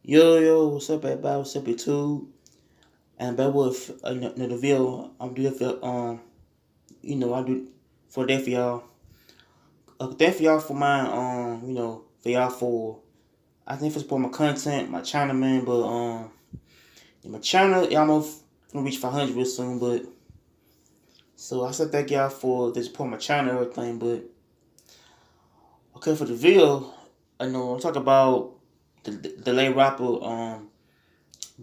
Yo, what's up, everybody? What's up, YouTube? And back with another video. I'm doing for I do for that for y'all. Thank for y'all for my for y'all for I think for support my content, my channel, man. But my channel almost gonna reach 500 real soon. But so I said thank y'all for the support my channel and everything. But okay, for the video, I know I'm talking about the late rapper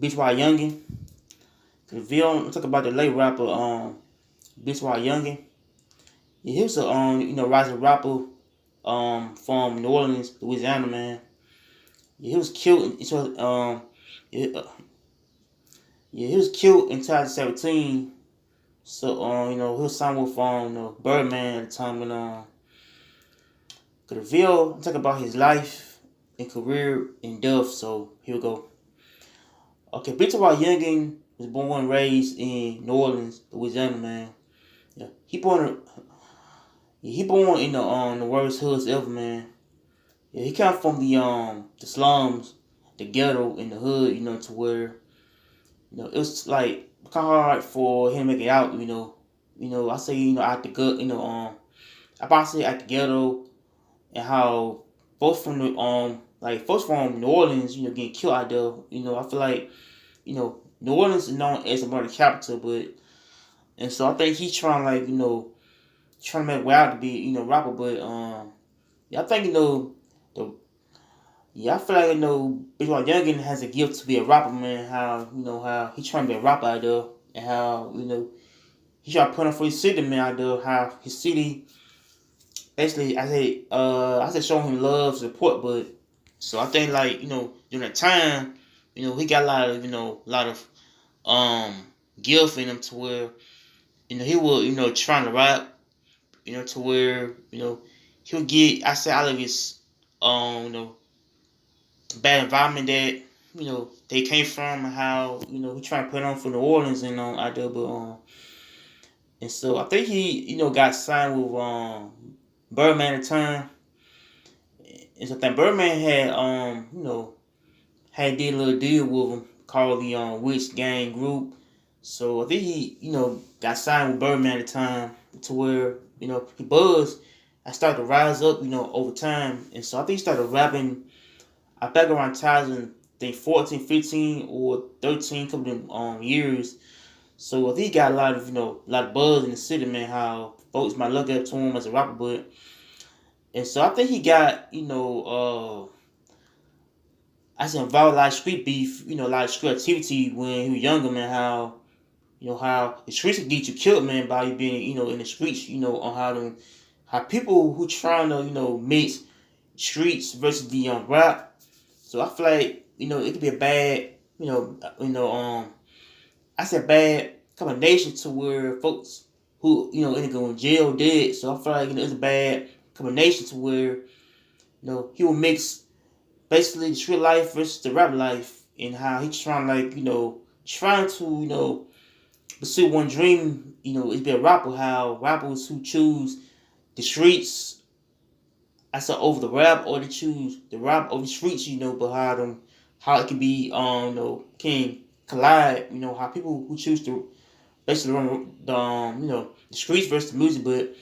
Bty Youngin. The video I'm talking about the late rapper Bty Youngin. Yeah, he was a rising rapper from New Orleans, Louisiana, man. Yeah, he was killed. Yeah, he was killed in 2017. So he was signed with Birdman at the time, and the video talk about his life and career and death. So here we go. Okay, Bty Youngin was born and raised in New Orleans, Louisiana, man. Yeah, he born in the worst hoods ever, man. Yeah, he come from the slums, the ghetto, in the hood, to where it was like kind of hard for him to make it out, I say out the gut, I probably say out the ghetto, and how folks from the folks from New Orleans, getting killed out there, I feel like New Orleans is known as a murder capital, but and so I think he's trying trying to make way out to be rapper, but yeah, I think the yeah, I feel like Bty Youngin has a gift to be a rapper, man. How he trying to be a rapper out there, and how he trying to put on for his city, man, out there. How his city, basically, I say showing him love, support, but so I think during that time, he got a lot of gift in him to where he will trying to rap, to where he'll get out of his bad environment that they came from, and how he trying to put on for New Orleans and out there, but and so I think he got signed with Birdman at the time, and so I think Birdman had had did a little deal with him called the Witch Gang Group. So I think he got signed with Birdman at the time to where he buzzed. I started to rise up over time, and so I think he started rapping. I back around 2014, 15, or 13, couple of years. So I think he got a lot of a lot of buzz in the city, man. How folks might look up to him as a rapper, but and so I think he got I said involved a lot of street beef, a lot of street activity when he was younger, man. How how the streets can get you killed, man, by you being in the streets, on how people who trying to mix streets versus the rap. So I feel like it could be a bad I said bad combination to where folks who end up going jail dead. So I feel like it's a bad combination to where he will mix basically the street life versus the rap life, and how he's trying trying to pursue one dream, is be a rapper. How rappers who choose the streets I said over the rap, or they choose the rap over the streets, but how it can be can collide, how people who choose to basically run the streets versus the music. But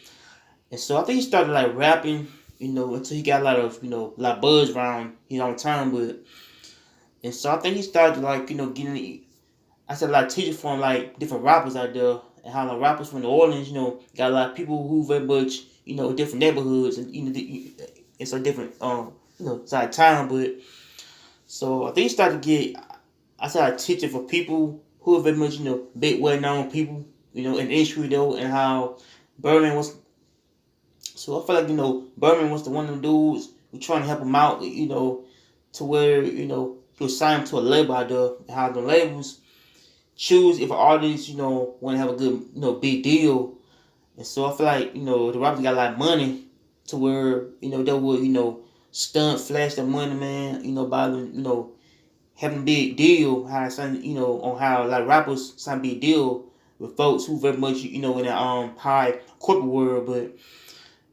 and so I think he started like rapping, until he got a lot of a lot of buzz around his own time. But and so I think he started like getting I said a lot of teachers from like different rappers out there, and how the rappers from New Orleans, got a lot of people who very much different neighborhoods, and it's a different side of town. But so I think he started to get I said a teacher for people who are very much big well known people in the industry though, and how Birdman was. So I feel like Birdman was the one of them dudes who trying to help him out, to where he was signed to a label out there, and how the labels choose if an artist, want to have a good, big deal. And so I feel like, the rappers got a lot of money to where, they would, stunt, flash the money, man, by, having a big deal, how some, on how a lot of rappers sign a big deal with folks who very much, in that high corporate world. But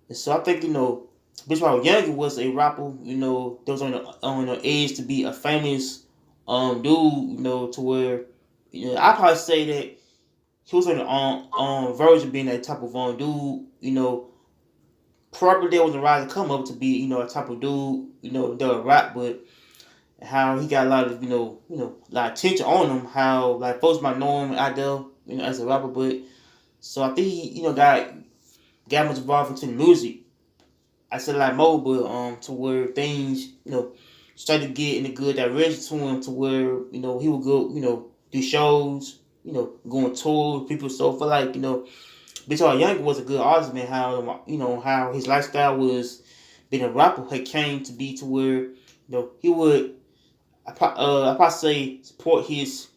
and so I think, Bty Youngin was a rapper, that was on the edge to be a famous dude, to where, I probably say that he was on the verge of being that type of dude, probably there was a rise to come up to be, a type of dude, that would rap, but how he got a lot of, a lot of attention on him, how like folks might know him out there, as a rapper, but so I think he, got much involved into the music. I said like more, but to where things, started to get in a good direction to him, to where, he would go, do shows, go on tour with people. So I feel like, Bty Youngin was a good artist, man. How, how his lifestyle was being a rapper had came to be to where, he would, I probably say support his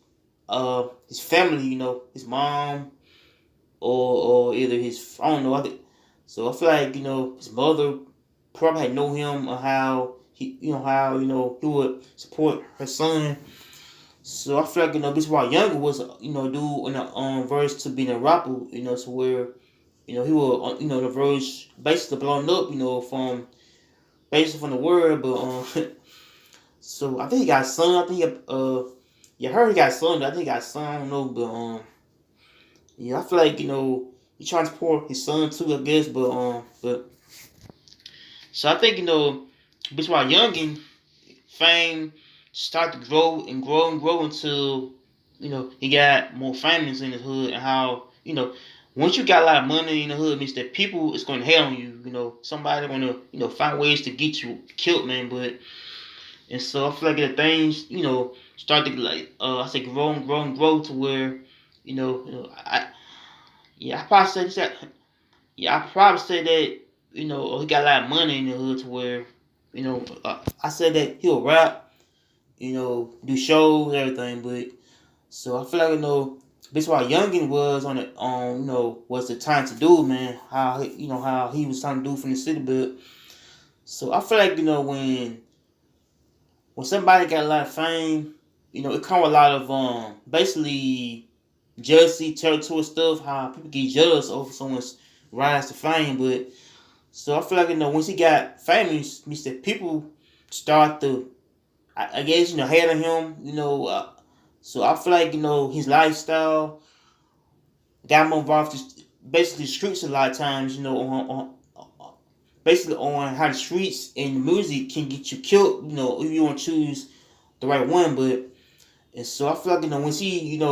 family, his mom, or either his, I don't know. So I feel like, his mother probably had know him, or how he, how, he would support her son. So I feel like, Bty Youngin was, dude on the verge to being a rapper, to where, he was, the verge basically blowing up, from basically from the world, but so I think he got a son. I think yeah, I heard he got a son. I think he got a son. I don't know, but yeah, I feel like, he trying to support his son too, I guess, but so I think, Bty Youngin fame start to grow and grow and grow until, he got more famous in the hood, and how, once you got a lot of money in the hood, means that people is gonna hate on you. Somebody gonna, find ways to get you killed, man. But and so I feel like the things, start to like, I say grow and grow and grow to where, I yeah, I probably say that. Yeah, I probably say that, he got a lot of money in the hood to where, I said that he'll rap, do shows, everything. But so I feel like, that's why Youngin was on it, was the time to do, man. How he was trying to do from the city, but so I feel like, when somebody got a lot of fame, it come with a lot of basically jealousy, territory stuff. How people get jealous over someone's rise to fame, but so I feel like, once he got famous, means that people start to, I guess, hate on him. So I feel like, his lifestyle got more involved with basically the streets a lot of times. Basically on how the streets and the music can get you killed. If you want to choose the right one, but and so I feel like, once he,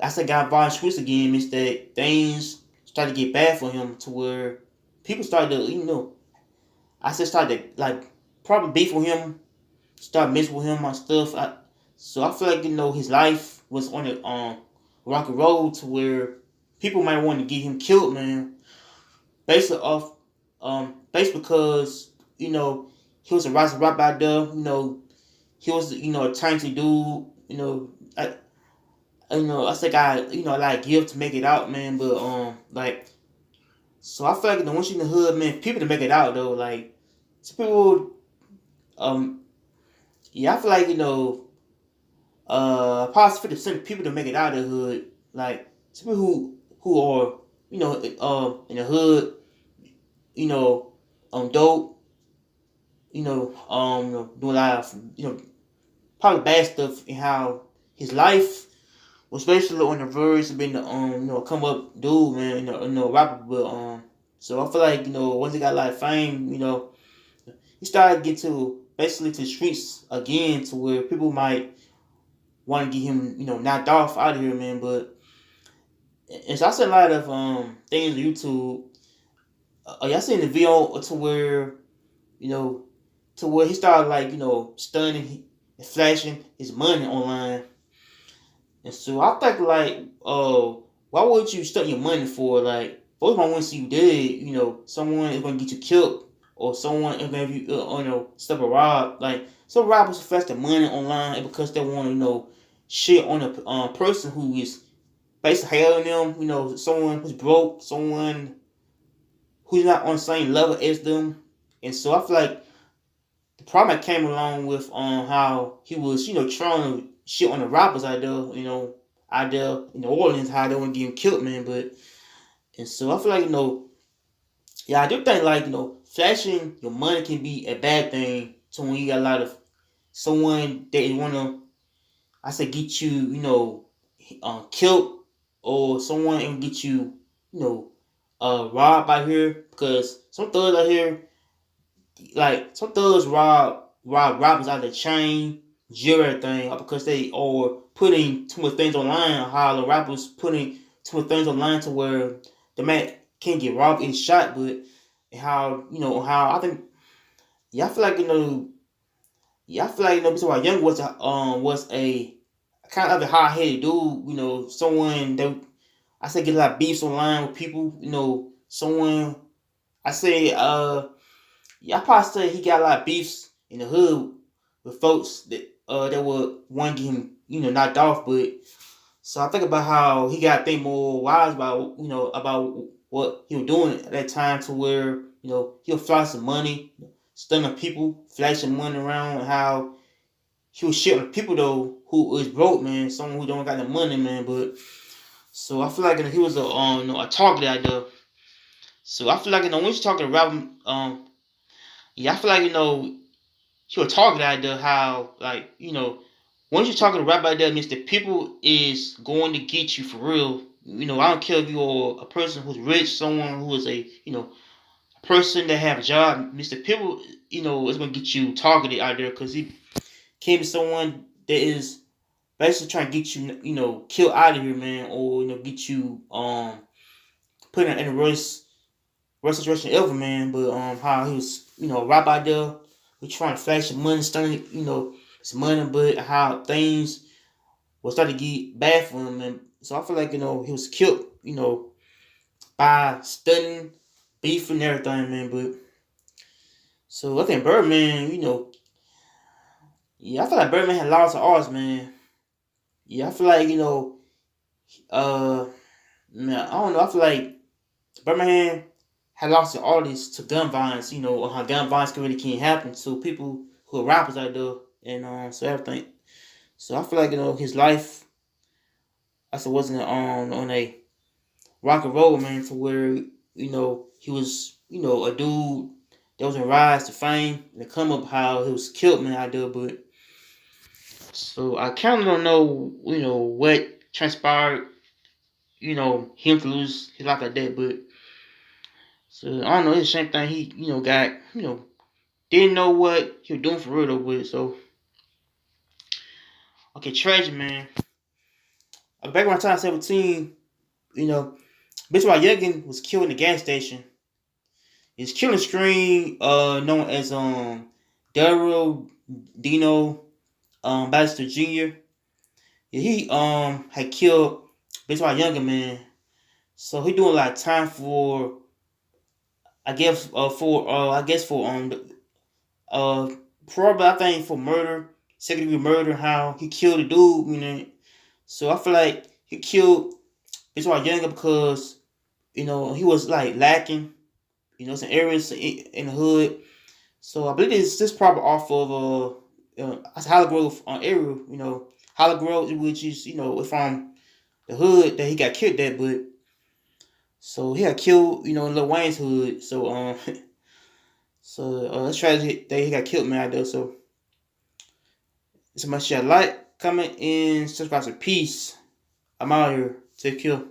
I said got involved in streets again, means that things started to get bad for him to where people started to, I said started to like probably beef with him, start messing with him on stuff. So I feel like, his life was on a rocky road to where people might want to get him killed, man. Basically off, basically because, he was a rap out there. He was, a talented dude. I think I like give to make it out, man. But like, so I feel like, once you in the hood, man, people to make it out though. Like, some people, yeah, I feel like, possibly 50% of people to make it out of the hood. Like, some people who are, in the hood, dope, doing a lot of, probably bad stuff, and how his life was basically on the verge of being the, come up dude, man, rapper. But so I feel like, once he got a lot of fame, he started to get to basically to the streets again, to where people might want to get him, knocked off out of here, man. But and so I seen a lot of things on YouTube. Y'all seen the video to where, you know, to where he started like, stunning and flashing his money online. And so I think like, why would you stunt your money for? Like, folks might want to see you dead. Someone is gonna get you killed, or someone is gonna have you, stuff a rob. Like, some robbers flash their money online because they want to, shit on a person who is basically hailing them. Someone who's broke, someone who's not on the same level as them. And so I feel like the problem that came along with how he was, trying to shit on the rappers out there, out there in New Orleans, how they want to get him killed, man. But and so I feel like, yeah, I do think like, flashing your money can be a bad thing to when you got a lot of someone that wanna, I say, get you, killed, or someone and get you, you know, robbed out here, because some thugs out here, like some thugs rob robbers out of the chain, jail everything, because they are putting too much things online. How the rappers putting too much things online to where the man can't get robbed and shot, but how I think, yeah, I feel like Bty Young was a kind of a hard headed dude. Someone that I say get a lot of beefs online with people. Someone I say yeah, I probably say he got a lot of beefs in the hood with folks that would want to get him knocked off. But so I think about how he got to think more wise about about what he was doing at that time, to where he'll flash some money, stunning people, flashing money around, and how he was shit on people though who is broke, man, someone who don't got the money, man. But so I feel like he was a target out there. So I feel like when you're talking to rap, yeah, I feel like he was target out there. How, like, once you're talking to rap out there, means the people is going to get you for real. I don't care if you're a person who's rich, someone who is a person that have a job. Mr. People, is gonna get you targeted out there, because he came to someone that is basically trying to get you, killed out of here, man, or get you put in a worst situation ever, man. But how he was, right out there, we trying to flash some money, stunning, his money, but how things will start to get bad for him, man. So I feel like he was killed, by stunning, beef and everything, man. But so I think Birdman, yeah, I feel like Birdman had lots of arts, man. Yeah, I feel like uh, man, I don't know. I feel like Birmingham had lost the artists to gun violence, or how gun violence can really can't happen to people who are rappers out there, and so everything. So I feel like his life, I said, wasn't on a rock and roll, man, to where he was a dude that was in rise to fame and come up, how he was killed, man, out there. But so I kind of don't know what transpired, him to lose his life like that. But so I don't know. It's the same thing. He got didn't know what he was doing for real though. But so okay, tragic, man. Back around time 17, Bty Youngin was killed in a gas station. His killing screen, known as Daryl Dino Baxter Jr. Yeah, he had killed Bty Youngin, man. So he doing a lot of time for, uh probably, I think, for murder, second degree murder, how he killed a dude, So I feel like he killed Bty Youngin because he was like lacking, some areas in the hood. So I believe this probably off of Hollow Grove area, Hollow Grove, which is from the hood that he got killed at. But so he got killed, in Lil Wayne's hood. So it's tragic that he got killed, man, out there. So it's much share, like, comment, and subscribe. So peace. I'm out here. Take care.